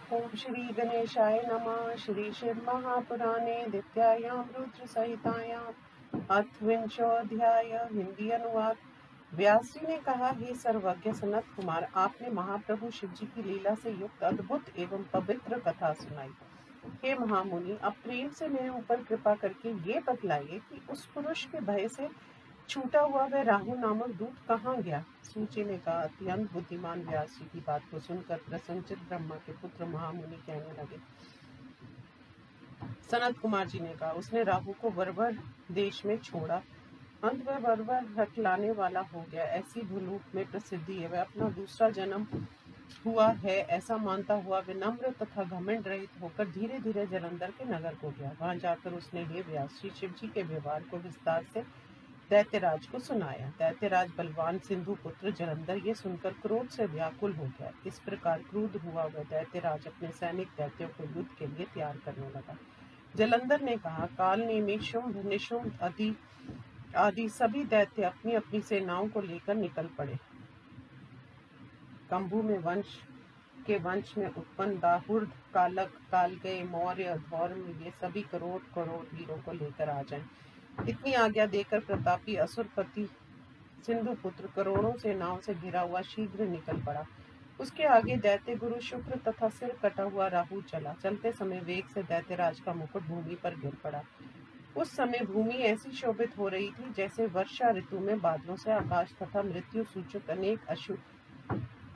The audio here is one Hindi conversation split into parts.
ओम श्री गणेशाय नमः। श्री शिव महापुराणे द्वितीयायां रुद्र संहितायां अथविंशोऽध्याय। हिंदी अनुवाद। व्यास जी ने कहा, हे सर्वज्ञ सनत कुमार, आपने महाप्रभु शिव जी की लीला से युक्त अद्भुत एवं पवित्र कथा सुनाई। हे महामुनि, अब प्रेम से मेरे ऊपर कृपा करके ये बतलाइए कि उस पुरुष के भय से छूटा हुआ वह राहु नामक दूत कहाँ गया। सूची ने कहा, अत्यंत बुद्धिमान व्यास जी की बात को सुनकर प्रसन्नचित ब्रह्मा के पुत्र महामुनि कहने लगे। सनत कुमार जी ने कहा, उसने राहु को वरवर देश में छोड़ा, अंत वह वरवर हटलाने वाला हो गया। ऐसी भूलूप में प्रसिद्धि है। वह अपना दूसरा जन्म हुआ है ऐसा मानता हुआ विनम्र तथा घमंड रहित होकर धीरे धीरे जलंधर के नगर को गया। वहां जाकर उसने हे व्यास जी, शिव जी के व्यवहार को विस्तार से दैत्यराज को सुनाया। दैत्यराज बलवान सिंधु पुत्र जलंधर ये सुनकर क्रोध से व्याकुल हो गया। इस प्रकार क्रुद्ध हुआ वह दैत्यराज अपने सैनिक दैत्यों को युद्ध के लिए तैयार करने लगा। जलंधर ने कहा, काल नेमि शुंभ निशुंभ आदि सभी दैत्य अपनी अपनी सेनाओं को लेकर निकल पड़े। कंभू में वंश में उत्पन्न दाहुर्द, कालक, कालगय, मौर्य, धौर्म ये सभी करोड़ करोड़ वीरों को लेकर आ जाएं। इतनी आज्ञा देकर प्रतापी असुरपति सिंधु पुत्र करोड़ों सेनाओं से घिरा हुआ शीघ्र निकल पड़ा। उसके आगे दैत्य गुरु शुक्र तथा सिर कटा हुआ राहु चला। चलते समय वेग से दैत्यराज का मुकुट भूमि पर गिर पड़ा। उस समय भूमि ऐसी शोभित हो रही थी जैसे वर्षा ऋतु में बादलों से आकाश तथा मृत्यु सूचक अनेक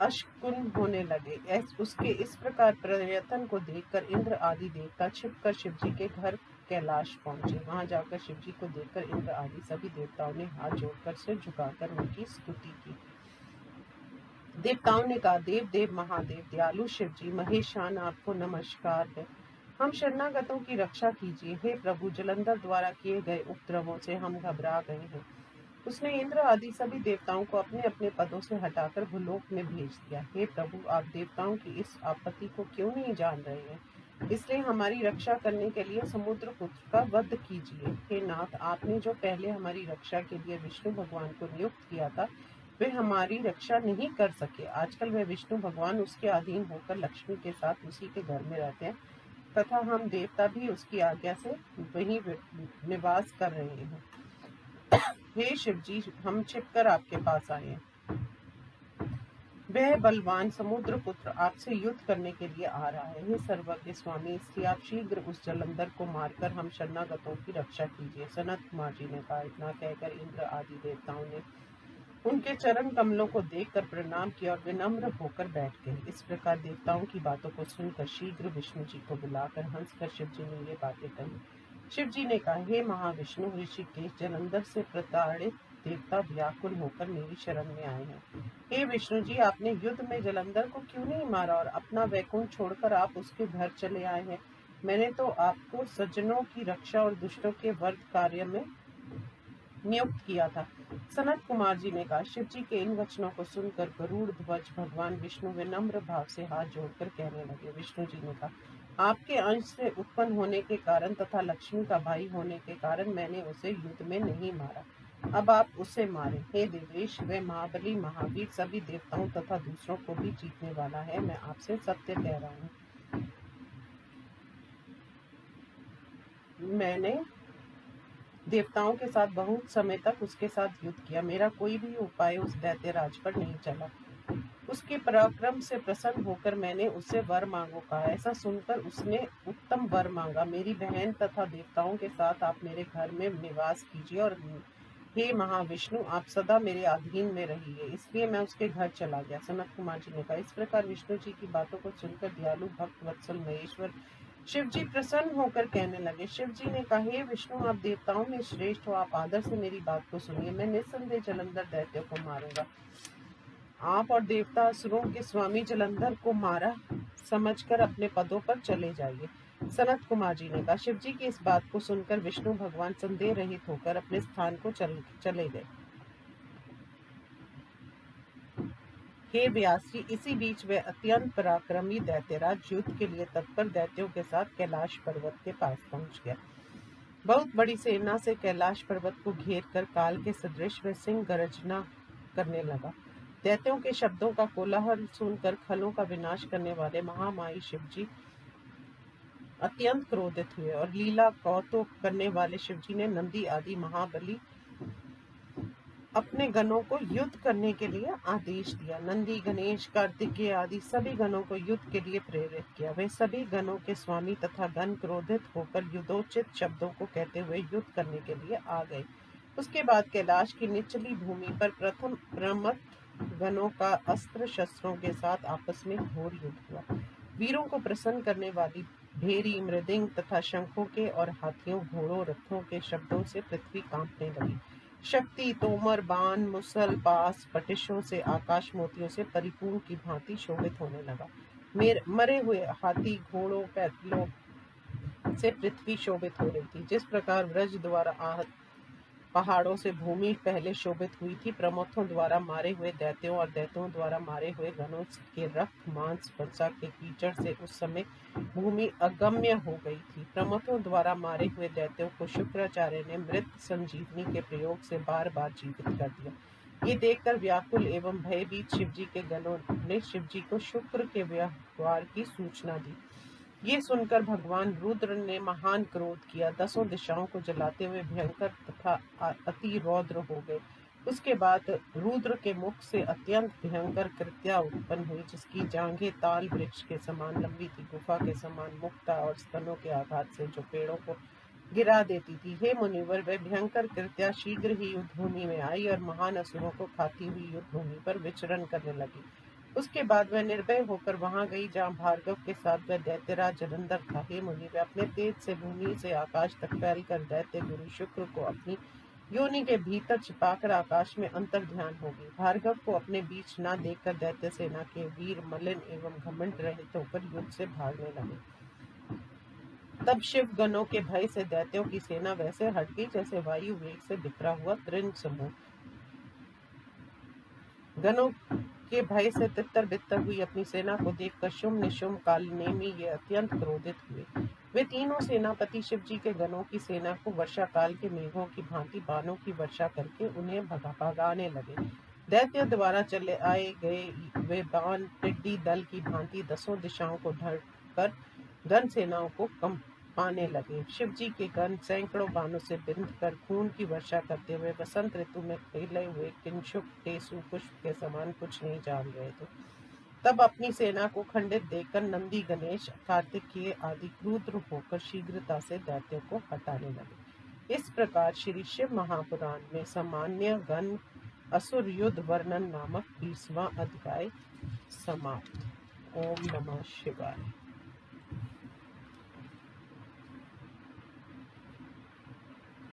अशकुन होने लगे। उसके इस प्रकार प्रयत्न को देखकर इंद्र आदि देवता छिपकर शिव जी के घर कैलाश पहुंचे। वहां जाकर शिव जी को देखकर इंद्र आदि सभी देवताओं ने हाथ जोड़कर सिर झुकाकर उनकी स्तुति की। देवताओं ने कहा, देव देव महादेव दयालु शिव जी, महेशान, आपको नमस्कार है। हम शरणागतों की रक्षा कीजिए। हे प्रभु, जलंधर द्वारा किए गए उपद्रवों से हम घबरा गए हैं। उसने इंद्र आदि सभी देवताओं को अपने अपने पदों से हटाकर भूलोक में भेज दिया। हे प्रभु, आप देवताओं की इस आपत्ति को क्यों नहीं जान रहे हैं? इसलिए हमारी रक्षा करने के लिए समुद्र पुत्र का वध कीजिए। हे नाथ, आपने जो पहले हमारी रक्षा के लिए विष्णु भगवान को नियुक्त किया था, वे हमारी रक्षा नहीं कर सके। आजकल वे विष्णु भगवान उसके अधीन होकर लक्ष्मी के साथ उसी के घर में रहते हैं तथा हम देवता भी उसकी आज्ञा से वहीं निवास कर रहे हैं। हे शिव जी, हम छिपकर आपके पास आए हैं। वह बलवान समुद्र पुत्र आपसे युद्ध करने के लिए आ रहा है। हे सर्वज्ञ स्वामी, इसलिए आप शीघ्र उस जलंधर को मारकर हम शरणागतों की रक्षा कीजिए। सनत कुमार जी ने कहा। इतना कहकर इंद्र आदि देवताओं ने उनके चरण कमलों को देखकर प्रणाम किया और विनम्र होकर बैठ गए। इस प्रकार देवताओं की बातों को सुनकर शीघ्र विष्णु जी को बुलाकर हंसकर शिव जी ने ये बातें कही। शिव जी ने कहा, हे महाविष्णु, ऋषिकेश जलंधर से प्रताड़ित देवता व्याकुल होकर मेरी शरण में आए हैं। हे विष्णु जी, आपने युद्ध में जलंधर को क्यों नहीं मारा और अपना वैकुंठ छोड़कर आप उसके घर चले आए हैं? मैंने तो आपको सज्जनों की रक्षा और दुष्टों के वध कार्य में नियुक्त किया था। सनत कुमार जी ने कहा। शिव जी के इन वचनों को सुनकर गरुड़ ध्वज भगवान विष्णु विनम्र भाव से हाथ जोड़कर कहने लगे। विष्णु जी ने कहा, आपके अंश से उत्पन्न होने के कारण तथा लक्ष्मी का भाई होने के कारण मैंने उसे युद्ध में नहीं मारा। अब आप उसे मारें। हे देवेश, वह महाबली महावीर सभी देवताओं तथा दूसरों को भी जीतने वाला है। मैं आपसे सत्य कह रहा हूँ। मैंने देवताओं के साथ बहुत समय तक उसके साथ युद्ध किया। मेरा कोई भी उपाय उस दैत्यराज पर नहीं चला। उसके पराक्रम से प्रसन्न होकर मैंने उससे वर मांगो कहा। ऐसा सुनकर उसने उत्तम वर मांगा। मेरी बहन तथा देवताओं के साथ आप मेरे घर में निवास कीजिए और हे महाविष्णु, आप सदा मेरे अधीन में रहिए। इसलिए मैं उसके घर चला गया। सनत कुमार जी ने कहा। इस प्रकार विष्णु जी की बातों को सुनकर दयालु भक्त वत्सल महेश्वर शिव जी प्रसन्न होकर कहने लगे। शिव जी ने कहा, हे विष्णु, आप देवताओं में श्रेष्ठ हो, आप आदर से मेरी बात को सुनिए। मैं निस्संदेह जलंधर दैत्य को मारूंगा। आप और देवता असुरों के स्वामी जलंधर को मारा समझकर अपने पदों पर चले जाइए। सनत कुमार जी ने कहा। शिव जी की इस बात को सुनकर विष्णु भगवान संदेह रहित होकर अपने स्थान को चले गए। हे व्यास जी, इसी बीच वे अत्यंत पराक्रमी दैत्यराज युद्ध के लिए तत्पर दैत्यों के साथ कैलाश पर्वत के पास पहुंच गया। बहुत बड़ी सेना से कैलाश पर्वत को घेर कर काल के सदृश व सिंह गर्जना करने लगा। दैत्यों के शब्दों का कोलाहल सुनकर खलों का विनाश करने वाले महामाई शिवजी अत्यंत क्रोधित हुए और लीला कौतुक करने वाले शिवजी ने नंदी आदि महाबली अपने गणों को युद्ध करने के लिए आदेश दिया। नंदी, गणेश, कार्तिकेय आदि सभी गणों को युद्ध के लिए प्रेरित किया। वे सभी गणों के स्वामी तथा गण क्रोधित होकर युद्धोचित शब्दों को कहते हुए युद्ध करने के लिए आ गए। उसके बाद कैलाश की निचली भूमि पर प्रथम प्रमथ गणों का अस्त्र शस्त्रों के साथ आपस में घोर युद्ध हुआ। वीरों को प्रसन्न करने वाली भेरी, मृदंग तथा शंखों के और हाथियों, घोड़ों, रथों के शब्दों से पृथ्वी कांपने लगी। शक्ति, तोमर, बाण, मुसल, पास, पटिशों से आकाश मोतियों से परिपूर्ण की भांति शोभित होने लगा। मरे हुए हाथी, घोड़ों, पैदलों से पृथ्वी शोभित हो रही थी। जिस प्रकार व्रज द्वारा आहत पहाड़ों से भूमि पहले शोभित हुई थी, प्रमथों द्वारा मारे हुए दैत्यों और दैत्यों द्वारा मारे हुए गणों के रक्त, मांस, वर्षा के कीचड़ से उस समय भूमि अगम्य हो गई थी। प्रमथों द्वारा मारे हुए दैत्यों को शुक्राचार्य ने मृत संजीवनी के प्रयोग से बार बार जीवित कर दिया। ये देखकर व्याकुल एवं भयभीत शिवजी के गणों ने शिवजी को शुक्र के व्यवहार की सूचना दी। ये सुनकर भगवान रुद्र ने महान क्रोध किया, 10 दिशाओं को जलाते हुए भयंकर तथा अति रौद्र हो गए। उसके बाद रुद्र के मुख से अत्यंत भयंकर कृत्या उत्पन्न हुई, जिसकी जांघें ताल वृक्ष के समान लंबी थी, गुफा के समान मुक्ता और स्तनों के आघात से जो पेड़ों को गिरा देती थी। हे मुनिवर, वह भयंकर कृत्या शीघ्र ही युद्ध भूमि में आई और महान असुरों को खाती हुई युद्ध भूमि पर विचरण करने लगी। उसके बाद वह निर्भय होकर वहां गई जहां भार्गव के साथ वह दैत्यराज जलंधर था। हे मुनि, वह अपने तेज से भूमि से आकाश तक फैलकर दैत्य गुरु शुक्र को अपनी योनि के भीतर छिपाकर आकाश में अंतर ध्यान हो गई। भार्गव को अपने बीच न देखकर दैत्य सेना के वीर मलिन एवं घमंड रहित होकर युद्ध से भागने लगे। तब शिव गणों के भय से दैत्यों की सेना वैसे हट गई जैसे वायु वेग से बिखरा हुआ तृण समूह। गणों के भय से तितर बितर हुई अपनी सेना को देखकर शुम्भ निशुम्भ काल नेमी ये अत्यंत क्रोधित हुए। वे तीनों सेनापति शिवजी के गणों की सेना को वर्षा काल के मेघों की भांति बाणों की वर्षा करके उन्हें भगाने लगे। दैत्य द्वारा चले आए गए वे बाण टिड्डी दल की भांति 10 दिशाओं को ढककर गण सेनाओं को पाने लगे। शिवजी के गण सैकड़ों बाणों से बिंधकर खून की वर्षा करते हुए वसंत ऋतु में खिले हुए किंशुक टेसु पुष्प के समान कुछ नहीं जान रहे थे। तब अपनी सेना को खंडित देखकर नंदी, गणेश, कार्तिकेय आदि क्रुद्ध होकर शीघ्रता से दैत्यों को हटाने लगे। इस प्रकार श्री शिव महापुराण में सामान्य गण असुर युद्ध वर्णन नामक 20वां अध्याय समाप्त। ओम नमः शिवाय।